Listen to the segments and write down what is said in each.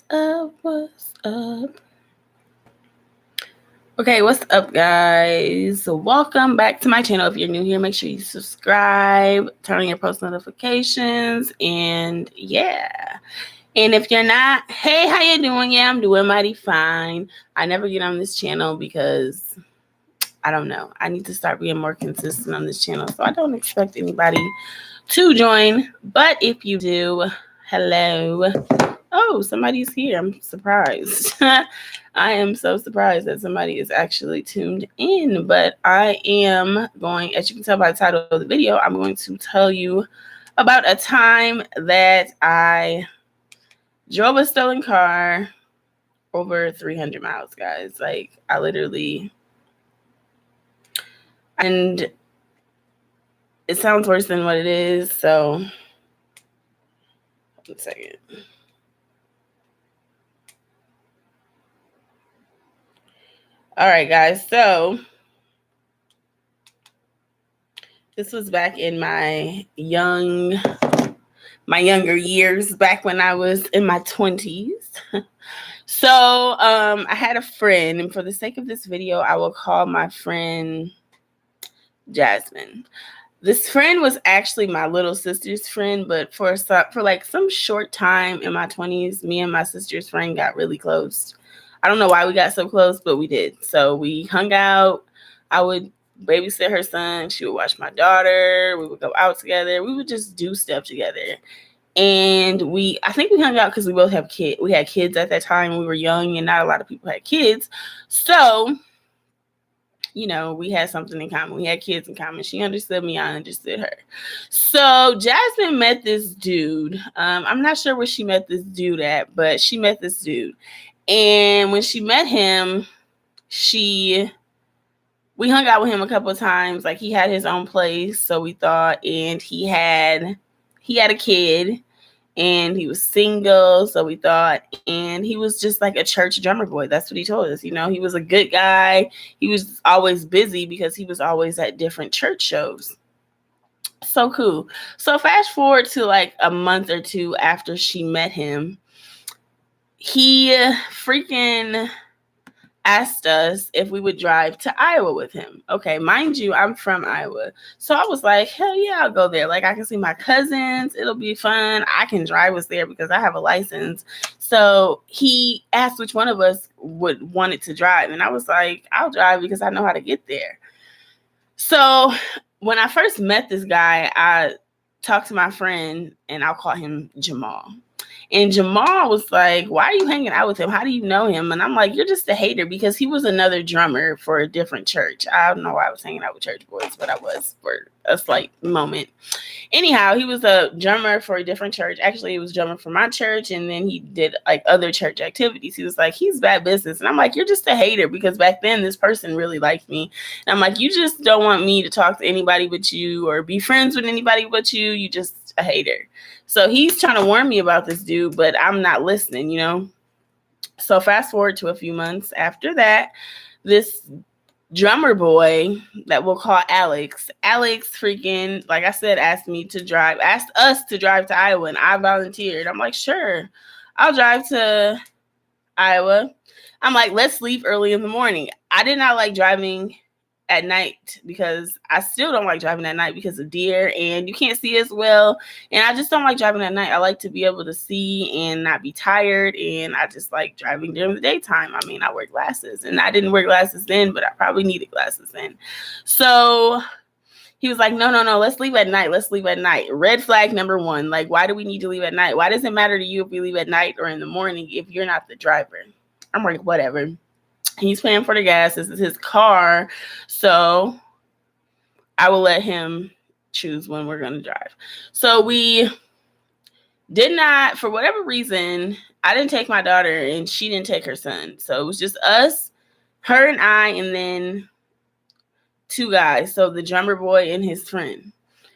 up? What's up? Okay, what's up, guys? So welcome back to my channel. If you're new here, make sure you subscribe, turn on your post notifications, and yeah. And if you're not, hey, how you doing? Yeah, I'm doing mighty fine. I never get on this channel because I don't know. I need to start being more consistent on this channel, so I don't expect anybody to join. But if you do, hello. Oh, somebody's here. I'm surprised. I am so surprised that somebody is actually tuned in. But I am going, as you can tell by the title of the video, I'm going to tell you about a time that I drove a stolen car over 300 miles, guys. Like, I literally, and it sounds worse than what it is. So, 1 second. All right, guys. So this was back in my younger years, back when I was in my 20s. So I had a friend, and for the sake of this video, I will call my friend Jasmine. This friend was actually my little sister's friend, but for like some short time in my 20s, me and my sister's friend got really close. I don't know why we got so close, but we did. So we hung out. I would babysit her son. She would watch my daughter. We would go out together. We would just do stuff together. And I think we hung out because we both have kids. We had kids at that time. We were young and not a lot of people had kids. So, you know, we had something in common. We had kids in common. She understood me. I understood her. So Jasmine met this dude. I'm not sure where she met this dude at, but she met this dude. And when she met him, we hung out with him a couple of times. Like, he had his own place, so we thought, and he had a kid, and he was single, so we thought, and he was just like a church drummer boy. That's what he told us. You know, he was a good guy. He was always busy because he was always at different church shows. So cool. So fast forward to like a month or two after she met him, he freaking asked us if we would drive to Iowa with him. Okay, mind you, I'm from Iowa. So I was like, hell yeah, I'll go there. Like, I can see my cousins. It'll be fun. I can drive us there because I have a license. So he asked which one of us would want it to drive. And I was like, I'll drive because I know how to get there. So when I first met this guy, I talked to my friend, and I'll call him Jamal. And Jamal was like, why are you hanging out with him? How do you know him? And I'm like, you're just a hater, because he was another drummer for a different church. I don't know why I was hanging out with church boys, but I was for a slight moment. Anyhow, he was a drummer for a different church. Actually, he was drummer for my church, and then he did like other church activities. He was like, he's bad business. And I'm like, you're just a hater, because back then this person really liked me. And I'm like, you just don't want me to talk to anybody but you or be friends with anybody but you. You just a hater. So he's trying to warn me about this dude, but I'm not listening, you know? So fast forward to a few months after that, this drummer boy that we'll call Alex freaking, like I said, asked us to drive to Iowa, and I volunteered. I'm like, sure, I'll drive to Iowa. I'm like, let's leave early in the morning. I did not like driving at night, because I still don't like driving at night because of deer, and you can't see as well. And I just don't like driving at night. I like to be able to see and not be tired. And I just like driving during the daytime. I mean, I wear glasses, and I didn't wear glasses then, but I probably needed glasses then. So he was like, no, let's leave at night. Let's leave at night. Red flag number one. Like, why do we need to leave at night? Why does it matter to you if we leave at night or in the morning if you're not the driver? I'm like, whatever. He's paying for the gas. This is his car. So I will let him choose when we're going to drive. So we did not, for whatever reason, I didn't take my daughter and she didn't take her son. So it was just us, her and I, and then two guys. So the drummer boy and his friend.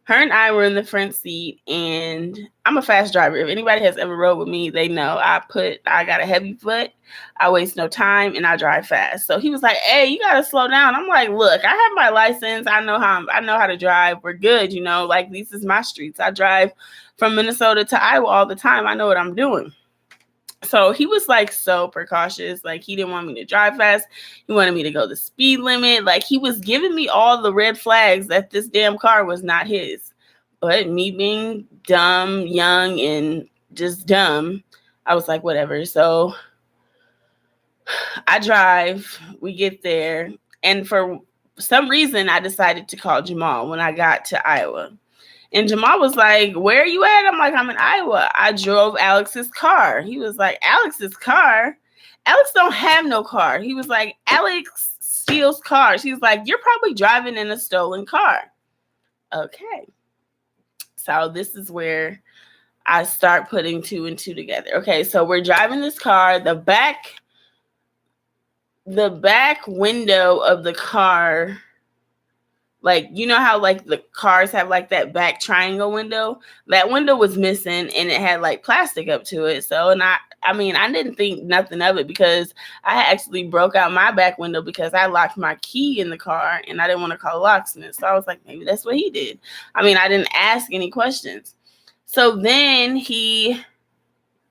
Her and I were in the front seat, and I'm a fast driver. If anybody has ever rode with me, they know I got a heavy foot. I waste no time, and I drive fast. So he was like, hey, you got to slow down. I'm like, look, I have my license. I know how to drive. We're good. You know, like, these is my streets. I drive from Minnesota to Iowa all the time. I know what I'm doing. So he was like so precautious. Like he didn't want me to drive fast. He wanted me to go the speed limit. Like he was giving me all the red flags that this damn car was not his. But me being dumb, young, and just dumb, I was like, whatever. So I drive. We get there. And for some reason, I decided to call Jamal when I got to Iowa. And Jamal was like, where are you at? I'm like, I'm in Iowa. I drove Alex's car. He was like, Alex's car? Alex don't have no car. He was like, Alex steals cars. He was like, you're probably driving in a stolen car. Okay. So this is where I start putting 2 and 2 together. Okay, so we're driving this car. The back window of the car, like, you know how like the cars have like that back triangle window? That window was missing and it had like plastic up to it. So, and I mean, I didn't think nothing of it because I actually broke out my back window because I locked my key in the car and I didn't want to call a locksmith. So I was like, maybe that's what he did. I mean, I didn't ask any questions. So then he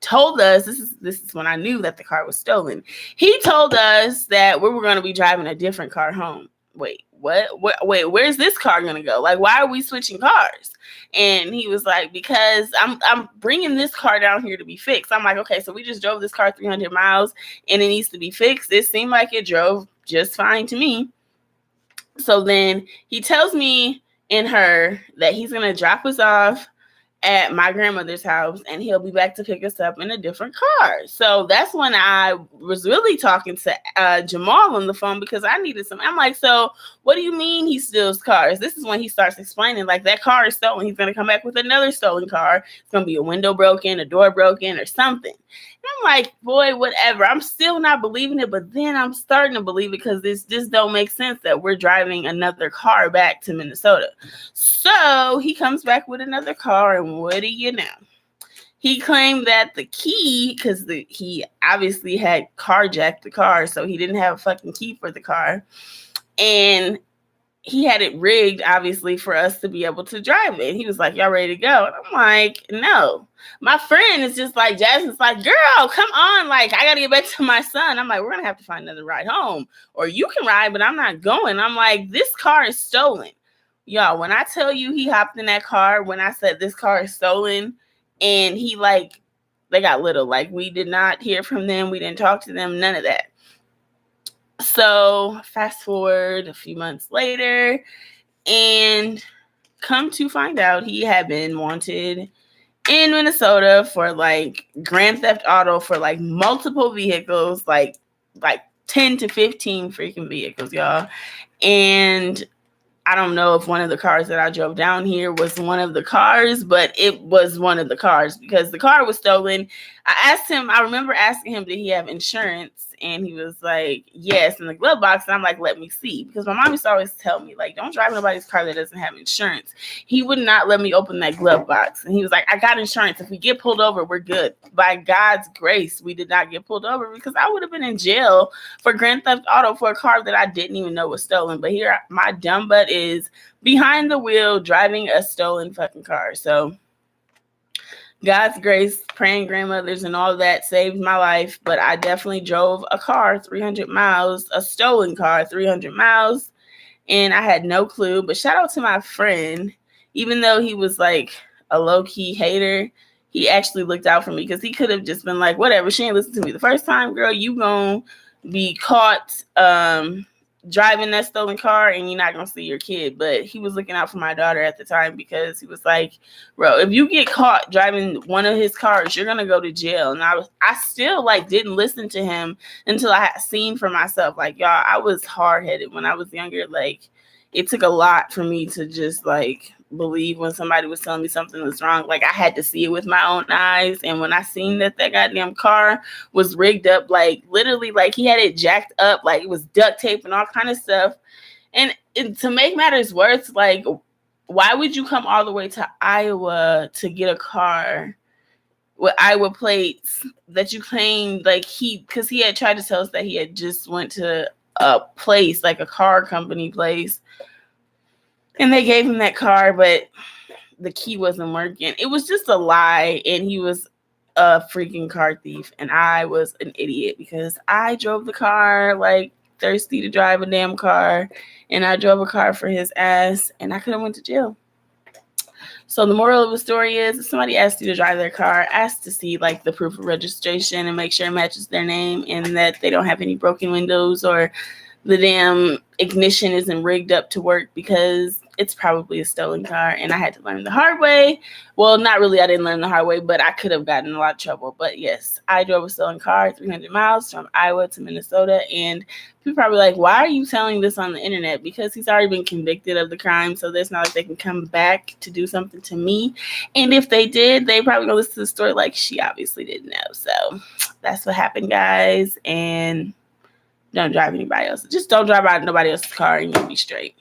told us, this is when I knew that the car was stolen. He told us that we were going to be driving a different car home. Wait, what? Wait, where's this car going to go? Like, why are we switching cars? And he was like, because I'm bringing this car down here to be fixed. I'm like, okay, so we just drove this car 300 miles and it needs to be fixed. It seemed like it drove just fine to me. So then he tells me and her that he's going to drop us off at my grandmother's house and he'll be back to pick us up in a different car. So that's when I was really talking to Jamal on the phone because I needed some. I'm like, so what do you mean he steals cars? This is when he starts explaining like that car is stolen. He's going to come back with another stolen car. It's going to be a window broken, a door broken or something. And I'm like, boy, whatever. I'm still not believing it, but then I'm starting to believe it because this just don't make sense that we're driving another car back to Minnesota. So he comes back with another car, and what do you know? He claimed that the key, because he obviously had carjacked the car, so he didn't have a fucking key for the car. And he had it rigged, obviously, for us to be able to drive it. He was like, y'all ready to go? And I'm like, no. My friend is just like, Jasmine's like, girl, come on. Like, I got to get back to my son. I'm like, we're going to have to find another ride home. Or you can ride, but I'm not going. I'm like, this car is stolen. Y'all, when I tell you he hopped in that car, when I said this car is stolen, and he like, they got little. Like, we did not hear from them. We didn't talk to them. None of that. So fast forward a few months later, and come to find out he had been wanted in Minnesota for like grand theft auto for like multiple vehicles, like 10 to 15 freaking vehicles, y'all. And I don't know if one of the cars that I drove down here was one of the cars, but it was one of the cars because the car was stolen. I remember asking him, did he have insurance? And he was like, yes, in the glove box. And I'm like, let me see. Because my mom used to always tell me, like, don't drive nobody's car that doesn't have insurance. He would not let me open that glove box. And he was like, I got insurance. If we get pulled over, we're good. By God's grace, we did not get pulled over because I would have been in jail for grand theft auto for a car that I didn't even know was stolen. But here, my dumb butt is behind the wheel driving a stolen fucking car. So God's grace, praying grandmothers and all that saved my life. But I definitely drove a car 300 miles, a stolen car 300 miles. And I had no clue. But shout out to my friend. Even though he was like a low-key hater, he actually looked out for me because he could have just been like, whatever, she ain't listened to me the first time, girl. You gonna be caught driving that stolen car and you're not gonna see your kid. But he was looking out for my daughter at the time because he was like, bro, if you get caught driving one of his cars, you're gonna go to jail. And I still like didn't listen to him until I had seen for myself. Like, y'all, I was hard-headed when I was younger. Like, it took a lot for me to just like believe when somebody was telling me something was wrong. Like, I had to see it with my own eyes. And when I seen that goddamn car was rigged up, like literally, like he had it jacked up, like it was duct tape and all kind of stuff. And to make matters worse, like, why would you come all the way to Iowa to get a car with Iowa plates that you claimed like because he had tried to tell us that he had just went to a place, like a car company place, and they gave him that car, but the key wasn't working. It was just a lie. And he was a freaking car thief, and I was an idiot because I drove the car like thirsty to drive a damn car, and I drove a car for his ass, and I could have went to jail. So the moral of the story is, if somebody asks you to drive their car, ask to see like the proof of registration and make sure it matches their name and that they don't have any broken windows or the damn ignition isn't rigged up to work, because it's probably a stolen car. And I had to learn the hard way. Well, not really, I didn't learn the hard way, but I could have gotten in a lot of trouble. But yes, I drove a stolen car 300 miles from Iowa to Minnesota. And people probably like, why are you telling this on the internet? Because he's already been convicted of the crime, so there's not like they can come back to do something to me. And if they did, they probably gonna listen to the story like she obviously didn't know. So that's what happened, guys. And don't drive anybody else. Just don't drive out nobody else's car and you'll be straight.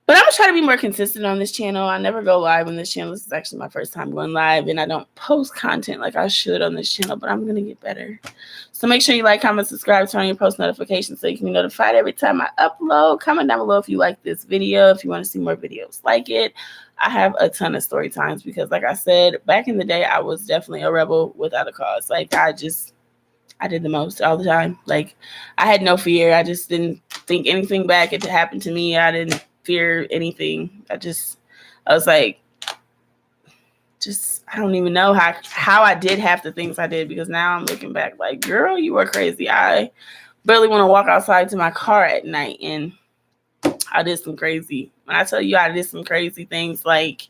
But I'm going to try to be more consistent on this channel. I never go live on this channel. This is actually my first time going live, and I don't post content like I should on this channel, but I'm going to get better. So make sure you like, comment, subscribe, turn on your post notifications so you can be notified every time I upload. Comment down below if you like this video, if you want to see more videos like it. I have a ton of story times because, like I said, back in the day, I was definitely a rebel without a cause. Like, I did the most all the time. Like, I had no fear. I just didn't think anything bad could happen to me. I didn't fear anything. I was like, I don't even know how I did half the things I did, because now I'm looking back like, girl, you were crazy. I barely want to walk outside to my car at night, and I did some crazy. When I tell you I did some crazy things, like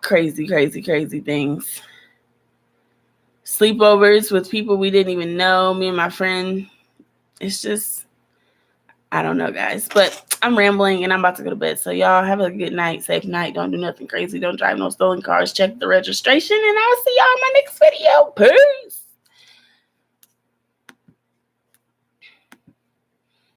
crazy things. Sleepovers with people we didn't even know, me and my friend. It's just, I don't know, guys. But I'm rambling and I'm about to go to bed. So y'all have a good night, safe night. Don't do nothing crazy. Don't drive no stolen cars. Check the registration, and I'll see y'all in my next video. Peace.